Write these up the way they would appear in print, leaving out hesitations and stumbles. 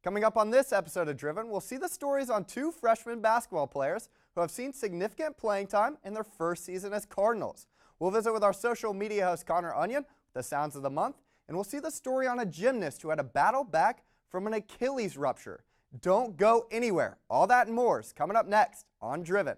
Coming up on this episode of Driven, we'll see the stories on two freshman basketball players who have seen significant playing time in their first season as Cardinals. We'll visit with our social media host Connor Onion with the sounds of the month, and we'll see the story on a gymnast who had to battle back from an Achilles rupture. Don't go anywhere. All that and more is coming up next on Driven.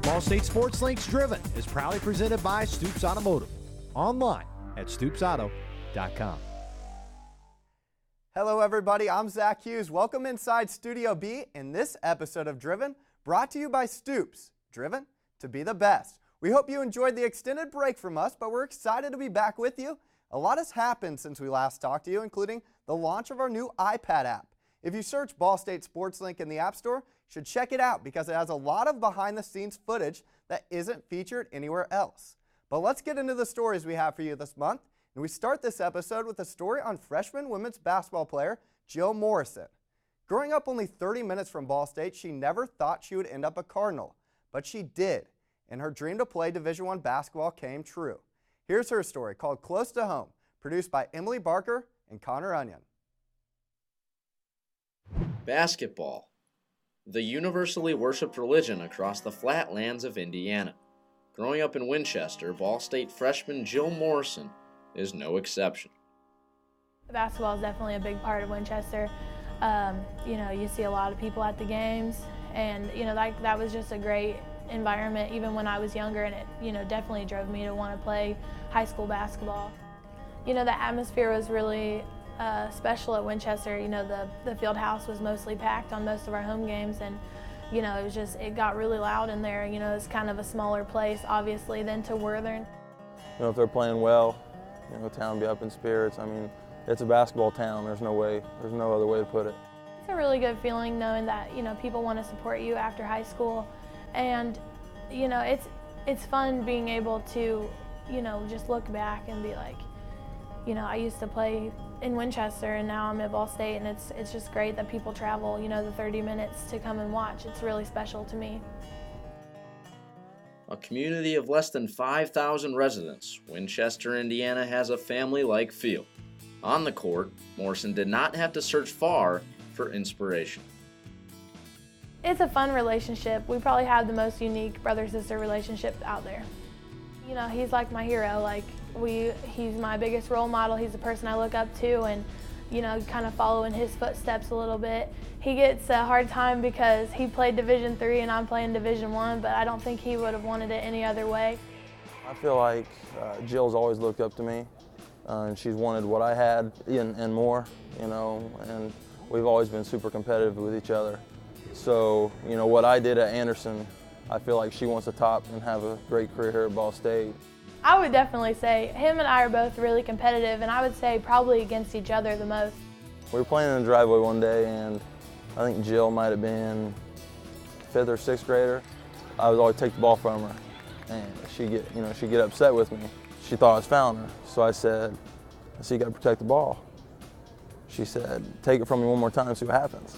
Ball State Sports Links Driven is proudly presented by Stoops Automotive. Online at stoopsauto.com. Hello everybody, I'm Zach Hughes. Welcome inside Studio B in this episode of Driven, brought to you by Stoops. Driven to be the best. We hope you enjoyed the extended break from us, but we're excited to be back with you. A lot has happened since we last talked to you, including the launch of our new iPad app. If you search Ball State Sports Link in the App Store, you should check it out because it has a lot of behind-the-scenes footage that isn't featured anywhere else. But let's get into the stories we have for you this month, and we start this episode with a story on freshman women's basketball player Jill Morrison. Growing up only 30 minutes from Ball State, she never thought she would end up a Cardinal, but she did, and her dream to play Division I basketball came true. Here's her story called Close to Home, produced by Emily Barker and Connor Onion. Basketball, the universally worshipped religion across the flatlands of Indiana. Growing up in Winchester, Ball State freshman Jill Morrison is no exception. Basketball is definitely a big part of Winchester. You see a lot of people at the games, and that was just a great environment even when I was younger, and it definitely drove me to want to play high school basketball. The atmosphere was really special at Winchester. The field house was mostly packed on most of our home games, and it got really loud in there. It's kind of a smaller place obviously than to Worthern. If they're playing well, town will be up in spirits. I mean, it's a basketball town. There's no other way to put it. It's a really good feeling knowing that people want to support you after high school, and it's fun being able to just look back and be like, I used to play in Winchester and now I'm at Ball State, and it's just great that people travel the 30 minutes to come and watch. It's really special to me. A community of less than 5,000 residents, Winchester, Indiana has a family-like feel. On the court, Morrison did not have to search far for inspiration. It's a fun relationship. We probably have the most unique brother-sister relationship out there. He's like my hero. He's my biggest role model. He's the person I look up to, and kind of follow in his footsteps a little bit. He gets a hard time because he played Division III and I'm playing Division I, but I don't think he would have wanted it any other way. I feel like Jill's always looked up to me, and she's wanted what I had and more, and we've always been super competitive with each other. So, what I did at Anderson, I feel like she wants to top and have a great career here at Ball State. I would definitely say him and I are both really competitive, and I would say probably against each other the most. We were playing in the driveway one day, and I think Jill might have been 5th or 6th grader. I would always take the ball from her, and she'd get upset with me. She thought I was fouling her, so I said, you got to protect the ball. She said, take it from me one more time, see what happens.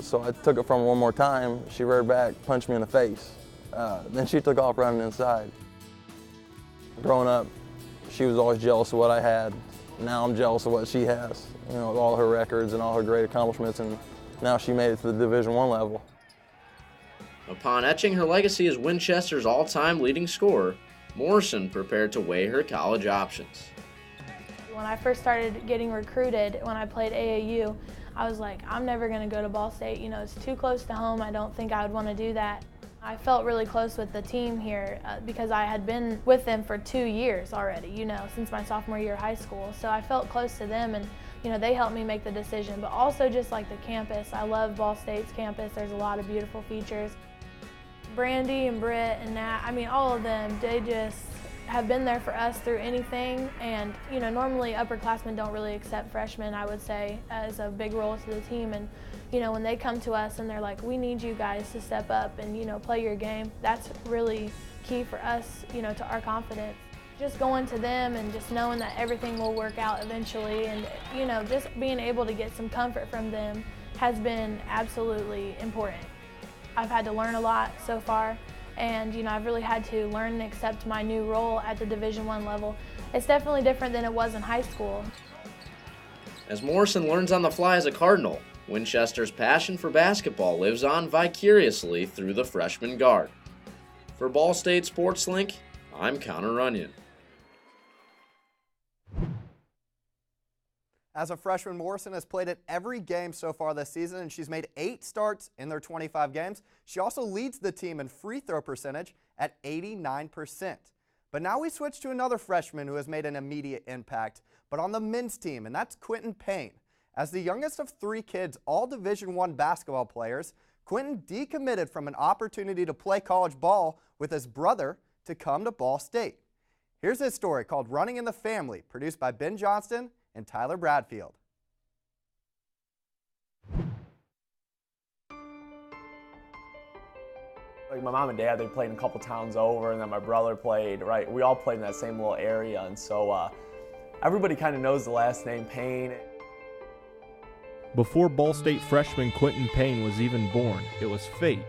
So I took it from her one more time. She reared back, punched me in the face. Then she took off running inside. Growing up, she was always jealous of what I had. Now I'm jealous of what she has, all her records and all her great accomplishments, and now she made it to the Division I level. Upon etching her legacy as Winchester's all-time leading scorer, Morrison prepared to weigh her college options. When I first started getting recruited, when I played AAU, I was like, I'm never going to go to Ball State. It's too close to home. I don't think I would want to do that. I felt really close with the team here because I had been with them for 2 years already, you know, since my sophomore year of high school. So I felt close to them, and you know, they helped me make the decision. But also just like the campus, I love Ball State's campus. There's a lot of beautiful features. Brandy and Britt and Nat, I mean, all of them, they just have been there for us through anything. And you know, normally upperclassmen don't really accept freshmen, I would say, as a big role to the team. And you know, when they come to us and they're like, we need you guys to step up and, you know, play your game, that's really key for us, you know, to our confidence. Just going to them and just knowing that everything will work out eventually, and, you know, just being able to get some comfort from them has been absolutely important. I've had to learn a lot so far, and, you know, I've really had to learn and accept my new role at the Division I level. It's definitely different than it was in high school. As Morrison learns on the fly as a Cardinal, Winchester's passion for basketball lives on vicariously through the freshman guard. For Ball State Sports Link, I'm Connor Runyon. As a freshman, Morrison has played at every game so far this season, and she's made 8 starts in their 25 games. She also leads the team in free throw percentage at 89%. But now we switch to another freshman who has made an immediate impact, but on the men's team, and that's Quinten Payne. As the youngest of 3 kids, all Division I basketball players, Quinten decommitted from an opportunity to play college ball with his brother to come to Ball State. Here's his story called Running in the Family, produced by Ben Johnston and Tyler Bradfield. Like my mom and dad, they played in a couple towns over, and then my brother played, right? We all played in that same little area, and so everybody kind of knows the last name Payne. Before Ball State freshman Quinten Payne was even born, it was fate.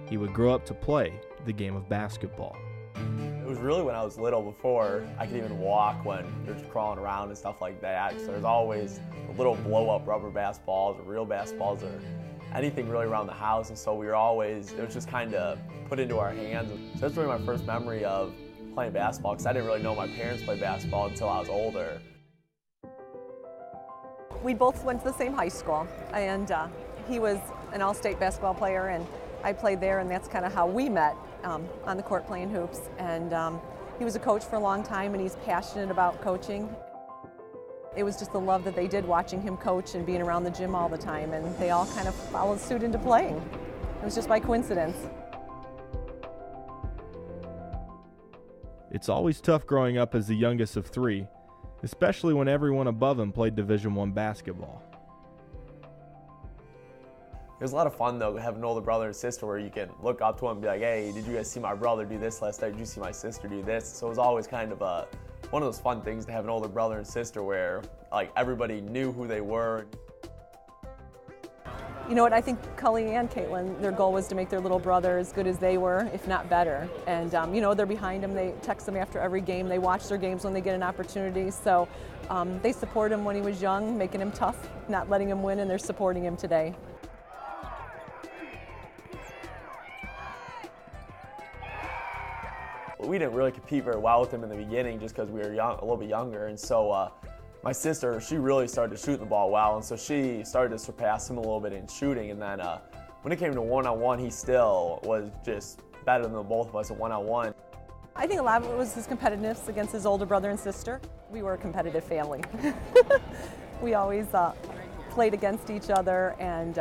He would grow up to play the game of basketball. It was really when I was little, before I could even walk, when you're just crawling around and stuff like that. So there's always little blow-up rubber basketballs or real basketballs or anything really around the house. And so we were always, it was just kind of put into our hands. So that's really my first memory of playing basketball, because I didn't really know my parents played basketball until I was older. We both went to the same high school, and he was an all-state basketball player, and I played there, and that's kind of how we met on the court playing hoops. And he was a coach for a long time, and he's passionate about coaching. It was just the love that they did watching him coach and being around the gym all the time, and they all kind of followed suit into playing. It was just by coincidence. It's always tough growing up as the youngest of 3, especially when everyone above him played Division I basketball. It was a lot of fun though, having an older brother and sister where you can look up to him and be like, hey, did you guys see my brother do this last night? Did you see my sister do this? So it was always kind of one of those fun things to have an older brother and sister where like everybody knew who they were. You know what, I think Cully and Caitlin, their goal was to make their little brother as good as they were, if not better. And you know, they're behind him. They text him after every game. They watch their games when they get an opportunity. So they support him when he was young, making him tough, not letting him win, and they're supporting him today. We didn't really compete very well with him in the beginning just because we were young, a little bit younger. And so my sister, she really started to shoot the ball well, and so she started to surpass him a little bit in shooting. And then when it came to one-on-one, he still was just better than both of us at one-on-one. I think a lot of it was his competitiveness against his older brother and sister. We were a competitive family. We always played against each other, and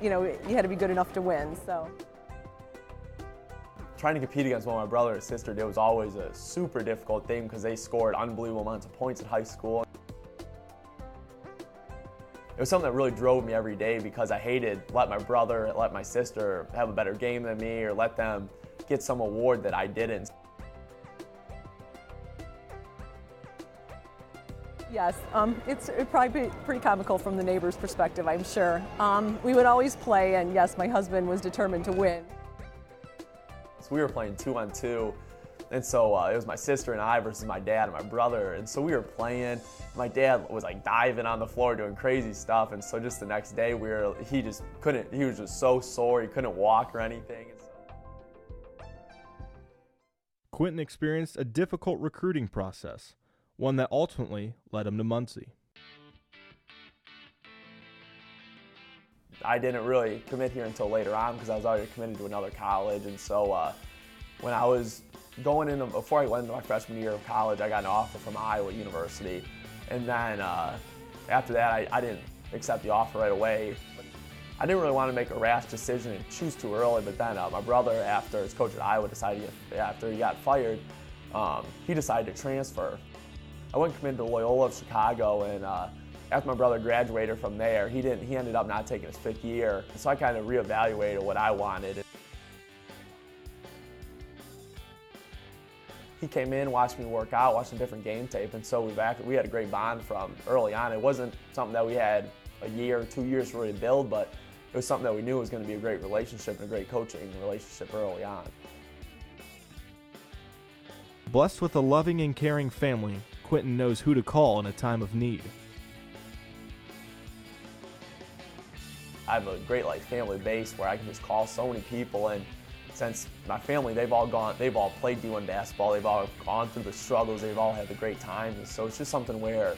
you know, you had to be good enough to win. So trying to compete against what my brother and sister did was always a super difficult thing because they scored unbelievable amounts of points at high school. It was something that really drove me every day because I hated let my brother, let my sister have a better game than me or let them get some award that I didn't. yes, it'd probably be pretty comical from the neighbor's perspective, I'm sure. We would always play, and yes, my husband was determined to win. So we were playing 2-on-2, and so it was my sister and I versus my dad and my brother, and so we were playing. My dad was like diving on the floor doing crazy stuff, and so just the next day he was just so sore, he couldn't walk or anything. Quinten experienced a difficult recruiting process, one that ultimately led him to Muncie. I didn't really commit here until later on because I was already committed to another college. And so when I was going in, before I went into my freshman year of college, I got an offer from Iowa University. And then after that, I didn't accept the offer right away. I didn't really want to make a rash decision and choose too early, but then my brother, after his coach at Iowa, decided after he got fired, he decided to transfer. I went and committed to Loyola of Chicago, and after my brother graduated from there, he ended up not taking his 5th year, so I kind of reevaluated what I wanted. He came in, watched me work out, watched some different game tape, and so we had a great bond from early on. It wasn't something that we had a year or 2 years to really build, but it was something that we knew was going to be a great relationship and a great coaching relationship early on. Blessed with a loving and caring family, Quinten knows who to call in a time of need. I have a great family base where I can just call so many people, and since my family, they've all played D1 basketball, they've all gone through the struggles, they've all had the great times, and so it's just something where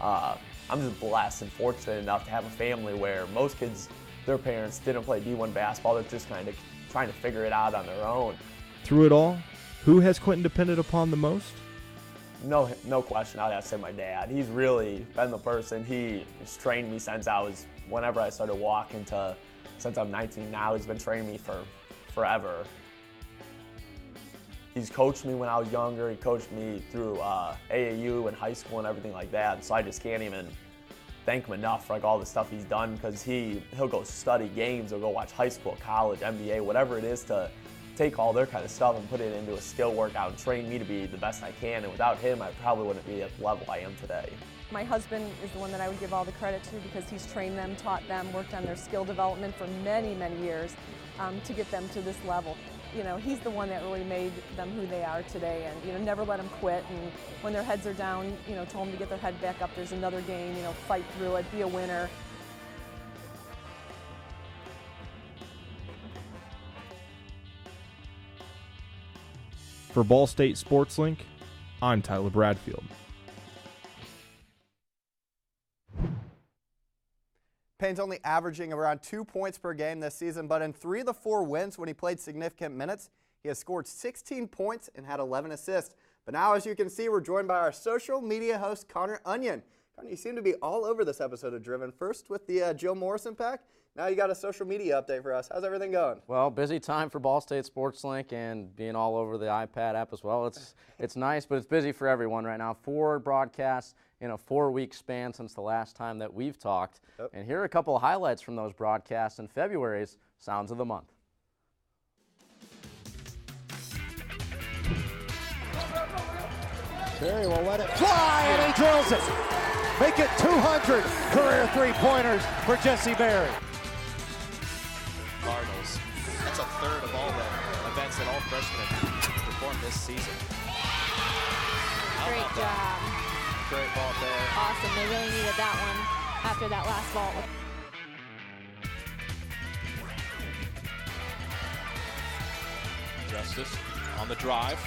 I'm just blessed and fortunate enough to have a family where most kids, their parents didn't play D1 basketball, they're just kind of trying to figure it out on their own. Through it all, who has Quinten depended upon the most? No question, I'd have to say my dad. He's really been the person. He has trained me since whenever I started walking since I'm 19 now. He's been training me for forever. He's coached me when I was younger. He coached me through AAU and high school and everything like that. So I just can't even thank him enough for all the stuff he's done, because he'll go study games, he'll go watch high school, college, NBA, whatever it is, to take all their kind of stuff and put it into a skill workout and train me to be the best I can. And without him, I probably wouldn't be at the level I am today. My husband is the one that I would give all the credit to, because he's trained them, taught them, worked on their skill development for many, many years to get them to this level. He's the one that really made them who they are today, and never let them quit. And when their heads are down, told them to get their head back up. There's another game, fight through it, be a winner. For Ball State Sports Link, I'm Tyler Bradfield. Payne's only averaging around 2 points per game this season, but in 3 of the 4 wins when he played significant minutes, he has scored 16 points and had 11 assists. But now, as you can see, we're joined by our social media host, Connor Onion. Connor, you seem to be all over this episode of Driven. First with the Jill Morrison pack. Now you got a social media update for us. How's everything going? Well, busy time for Ball State Sports Link and being all over the iPad app as well. It's nice, but it's busy for everyone right now. 4 broadcasts in a 4-week span since the last time that we've talked. Yep. And here are a couple of highlights from those broadcasts in February's Sounds of the Month. Terry will let it fly, and he drills it. Make it 200 career 3-pointers for Jesse Berry. Cardinals. That's a third of all the events that all freshmen have performed this season. Great job. Great ball there. Awesome. They really needed that one after that last ball. Justice on the drive.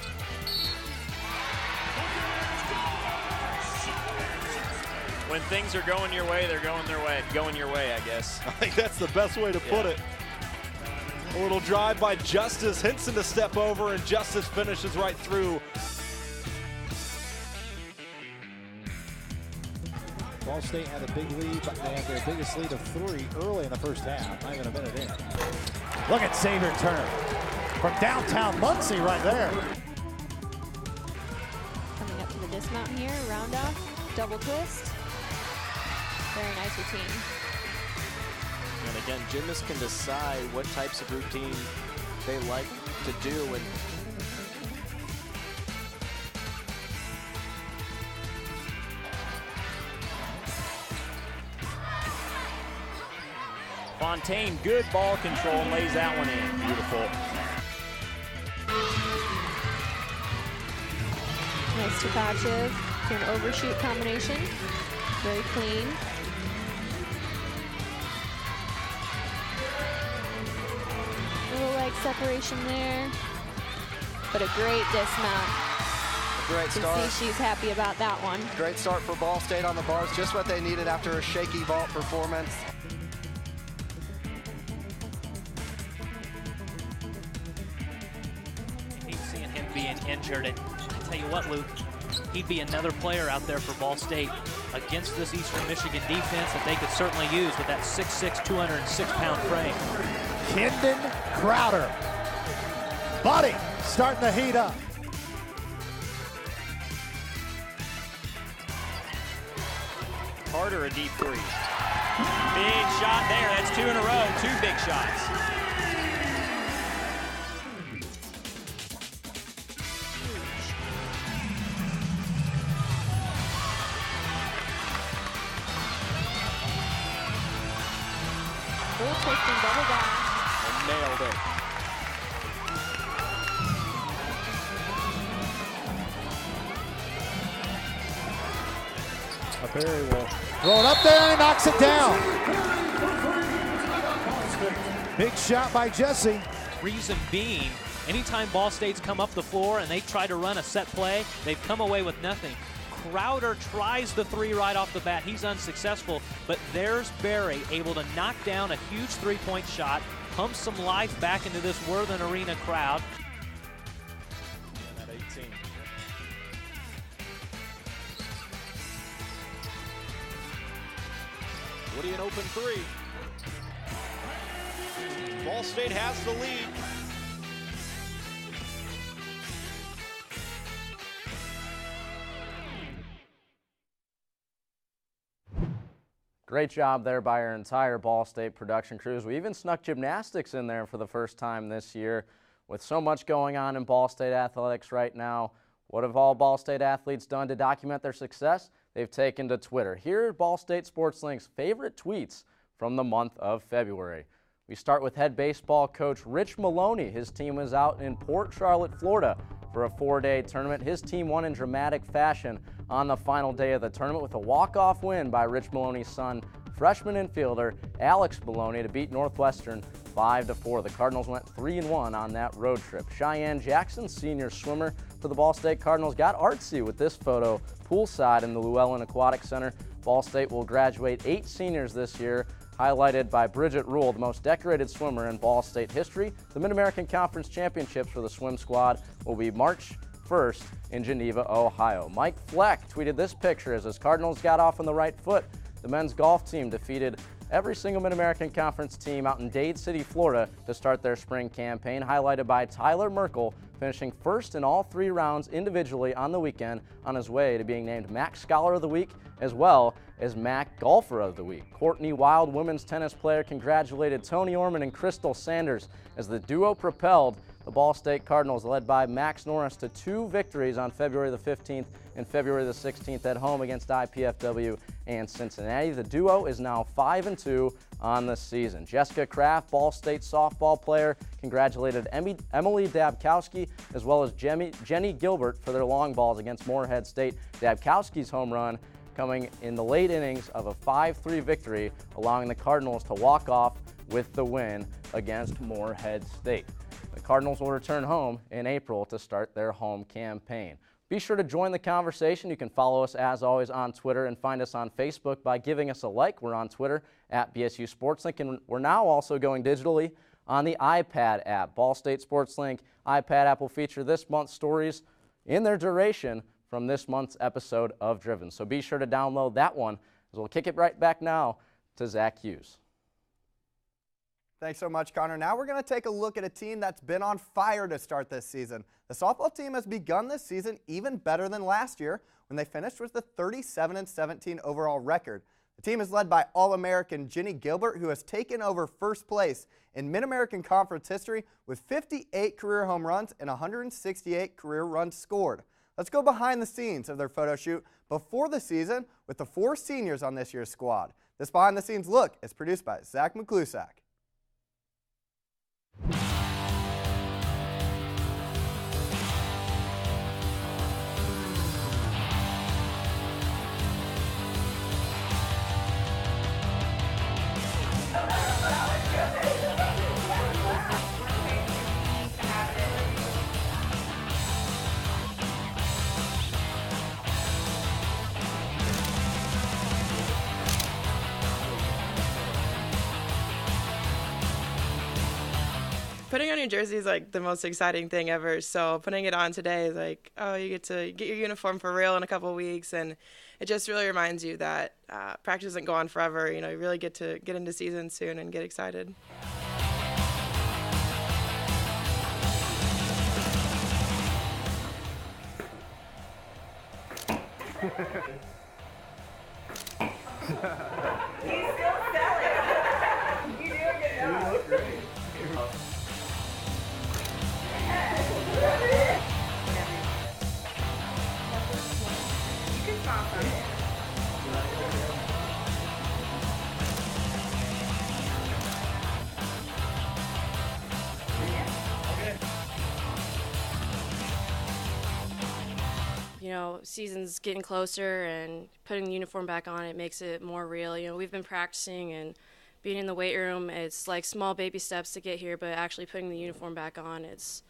When things are going your way, they're going your way, I guess. I think that's the best way to put it. A little drive by Justice, Hinson to step over, and Justice finishes right through. Ball State had a big lead, but they had their biggest lead of 3 early in the first half, not even a minute in. Look at Xavier Turner from downtown Muncie right there. Coming up to the dismount here, round off, double twist. Very nice routine. And again, gymnasts can decide what types of routine they like to do. And Fontaine, good ball control, and lays that one in. Beautiful. Nice Tkachev to an overshoot combination. Very clean. Little leg separation there, but a great dismount. Great start. You can see she's happy about that one. Great start for Ball State on the bars, just what they needed after a shaky vault performance. injured. And I tell you what, Luke, he'd be another player out there for Ball State against this Eastern Michigan defense that they could certainly use with that 6'6", 206-pound frame. Kendon Crowder. Buddy starting to heat up. Carter, a deep three. Big shot there. That's 2 in a row. 2 big shots. Full twisting double back. And nailed it. Berry will throw it up there and he knocks it down. Big shot by Jesse. Reason being, anytime Ball State's come up the floor and they try to run a set play, they've come away with nothing. Crowder tries the three right off the bat. He's unsuccessful, but there's Berry able to knock down a huge three-point shot, pump some life back into this Worthen Arena crowd. And at 18. Woody an open three. Ball State has the lead. Great job there by our entire Ball State production crews. We even snuck gymnastics in there for the first time this year. With so much going on in Ball State athletics right now, what have all Ball State athletes done to document their success? They've taken to Twitter. Here are Ball State Sports Link's favorite tweets from the month of February. We start with head baseball coach Rich Maloney. His team was out in Port Charlotte, Florida for a 4-day tournament. His team won in dramatic fashion on the final day of the tournament with a walk-off win by Rich Maloney's son, freshman infielder Alex Maloney, to beat Northwestern 5-4. The Cardinals went 3-1 on that road trip. Cheyenne Jackson, senior swimmer for the Ball State Cardinals, got artsy with this photo poolside in the Llewellyn Aquatic Center. Ball State will graduate 8 seniors this year, highlighted by Bridget Rule, the most decorated swimmer in Ball State history. The Mid-American Conference Championships for the swim squad will be March 1st in Geneva, Ohio. Mike Fleck tweeted this picture as his Cardinals got off on the right foot. The men's golf team defeated every single Mid-American Conference team out in Dade City, Florida to start their spring campaign, highlighted by Tyler Merkel, finishing first in all 3 rounds individually on the weekend on his way to being named MAC Scholar of the Week as well as MAC Golfer of the Week. Courtney Wild, women's tennis player, congratulated Tony Orman and Crystal Sanders as the duo propelled the Ball State Cardinals, led by Max Norris, to 2 victories on February the 15th and February the 16th at home against IPFW and Cincinnati. The duo is now 5-2 on the season. Jessica Kraft, Ball State softball player, congratulated Emily Dabkowski as well as Jenny Gilbert for their long balls against Morehead State. Dabkowski's home run coming in the late innings of a 5-3 victory, allowing the Cardinals to walk off with the win against Morehead State. The Cardinals will return home in April to start their home campaign. Be sure to join the conversation. You can follow us, as always, on Twitter and find us on Facebook by giving us a like. We're on Twitter at BSU SportsLink, and we're now also going digitally on the iPad app. Ball State SportsLink iPad app will feature this month's stories in their duration from this month's episode of Driven. So be sure to download that one, as we'll kick it right back now to Zach Hughes. Thanks so much, Connor. Now we're going to take a look at a team that's been on fire to start this season. The softball team has begun this season even better than last year when they finished with a 37-17 overall record. The team is led by All-American Jenny Gilbert, who has taken over first place in Mid-American Conference history with 58 career home runs and 168 career runs scored. Let's go behind the scenes of their photo shoot before the season with the 4 seniors on this year's squad. This behind-the-scenes look is produced by Zach McClusack. Putting on your jersey is like the most exciting thing ever. So putting it on today is like, oh, you get to get your uniform for real in a couple of weeks, and it just really reminds you that practice doesn't go on forever. You know, you really get to get into season soon and get excited. He's still selling. You do a good job. You look great. You can stop on it. You know, season's getting closer, and putting the uniform back on, it makes it more real. You know, we've been practicing and being in the weight room. It's like small baby steps to get here, but actually putting the uniform back on, it's,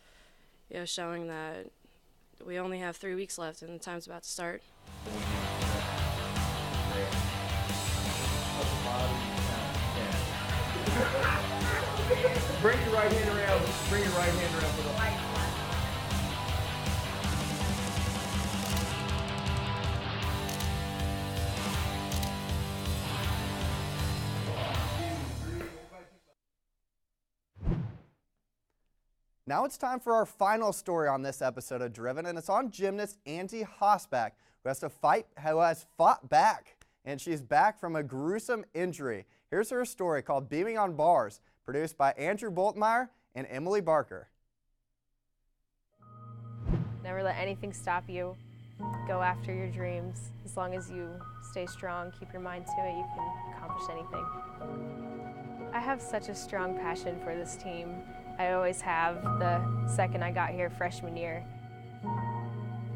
you know, showing that we only have 3 weeks left and the time's about to start. Bring your right hand around. Bring your right hand around for the light. Now it's time for our final story on this episode of Driven, and it's on gymnast Angie Hosbach, who has fought back, and she's back from a gruesome injury. Here's her story called Beaming on Bars, produced by Andrew Boltmeyer and Emily Barker. Never let anything stop you. Go after your dreams. As long as you stay strong, keep your mind to it, you can accomplish anything. I have such a strong passion for this team. I always have, the second I got here freshman year.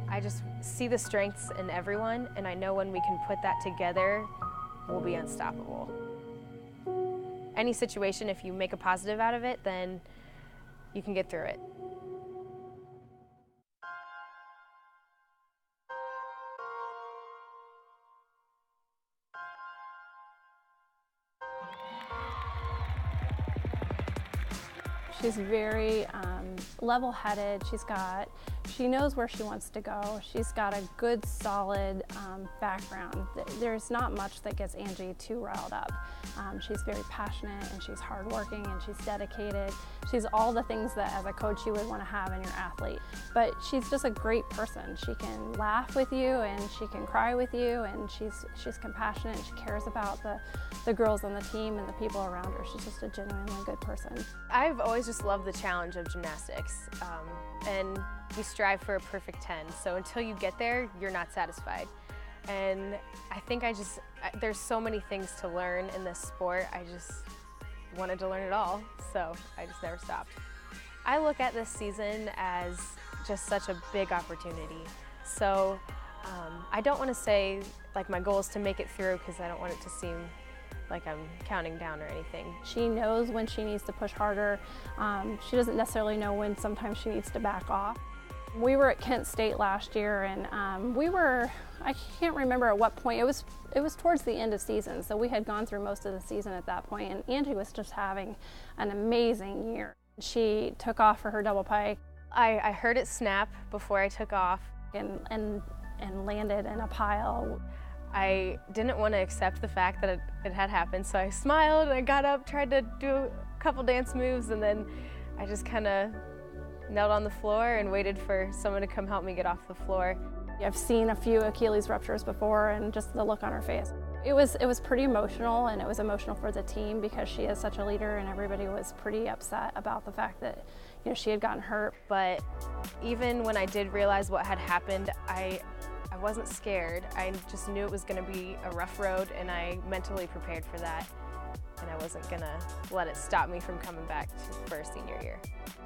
I just see the strengths in everyone, and I know when we can put that together, we'll be unstoppable. Any situation, if you make a positive out of it, then you can get through it. She's very level-headed. She knows where she wants to go. She's got a good, solid background. There's not much that gets Angie too riled up. She's very passionate, and she's hardworking, and she's dedicated. She's all the things that as a coach you would want to have in your athlete. But she's just a great person. She can laugh with you, and she can cry with you, and she's compassionate, and she cares about the girls on the team and the people around her. She's just a genuinely good person. I've always just loved the challenge of gymnastics, and we strive for a perfect 10, so until you get there, you're not satisfied. And I think there's so many things to learn in this sport. I just wanted to learn it all, so I just never stopped. I look at this season as just such a big opportunity. So I don't want to say like my goal is to make it through, because I don't want it to seem like I'm counting down or anything. She knows when she needs to push harder. She doesn't necessarily know when sometimes she needs to back off. We were at Kent State last year, and I can't remember at what point, it was towards the end of season, so we had gone through most of the season at that point, and Angie was just having an amazing year. She took off for her double pike. I heard it snap before I took off. And landed in a pile. I didn't want to accept the fact that it had happened, so I smiled and I got up, tried to do a couple dance moves, and then I just kind of knelt on the floor and waited for someone to come help me get off the floor. I've seen a few Achilles ruptures before, and just the look on her face. It was pretty emotional, and it was emotional for the team because she is such a leader, and everybody was pretty upset about the fact that, you know, she had gotten hurt. But even when I did realize what had happened, I wasn't scared. I just knew it was going to be a rough road, and I mentally prepared for that. And I wasn't going to let it stop me from coming back for a senior year.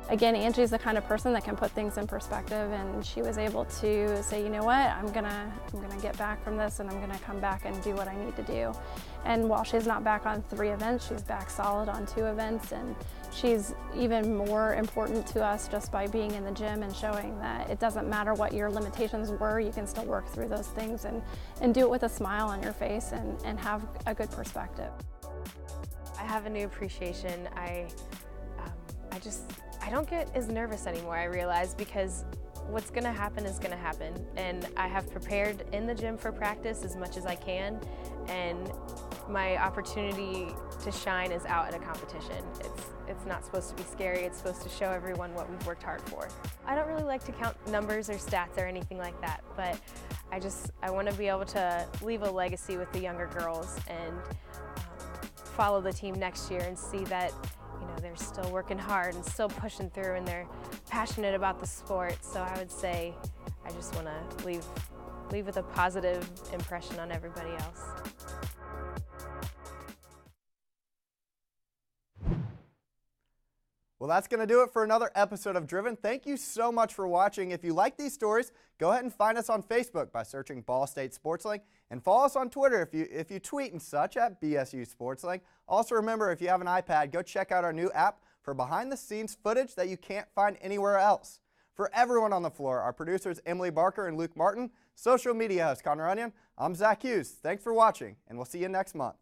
Again, Angie's the kind of person that can put things in perspective, and she was able to say, you know what, I'm gonna get back from this, and I'm gonna come back and do what I need to do. And while she's not back on 3 events, she's back solid on 2 events, and she's even more important to us just by being in the gym and showing that it doesn't matter what your limitations were, you can still work through those things and do it with a smile on your face and have a good perspective. I have a new appreciation. I I don't get as nervous anymore, I realize, because what's going to happen is going to happen. And I have prepared in the gym for practice as much as I can. And my opportunity to shine is out at a competition. It's not supposed to be scary. It's supposed to show everyone what we've worked hard for. I don't really like to count numbers or stats or anything like that, but I want to be able to leave a legacy with the younger girls and follow the team next year and see that they're still working hard and still pushing through and they're passionate about the sport. So I would say I just want to leave with a positive impression on everybody else. Well, that's going to do it for another episode of Driven. Thank you so much for watching. If you like these stories, go ahead and find us on Facebook by searching Ball State SportsLink, and follow us on Twitter if you tweet and such at BSU SportsLink. Also remember, if you have an iPad, go check out our new app for behind-the-scenes footage that you can't find anywhere else. For everyone on the floor, our producers Emily Barker and Luke Martin, social media host Connor Onion, I'm Zach Hughes. Thanks for watching, and we'll see you next month.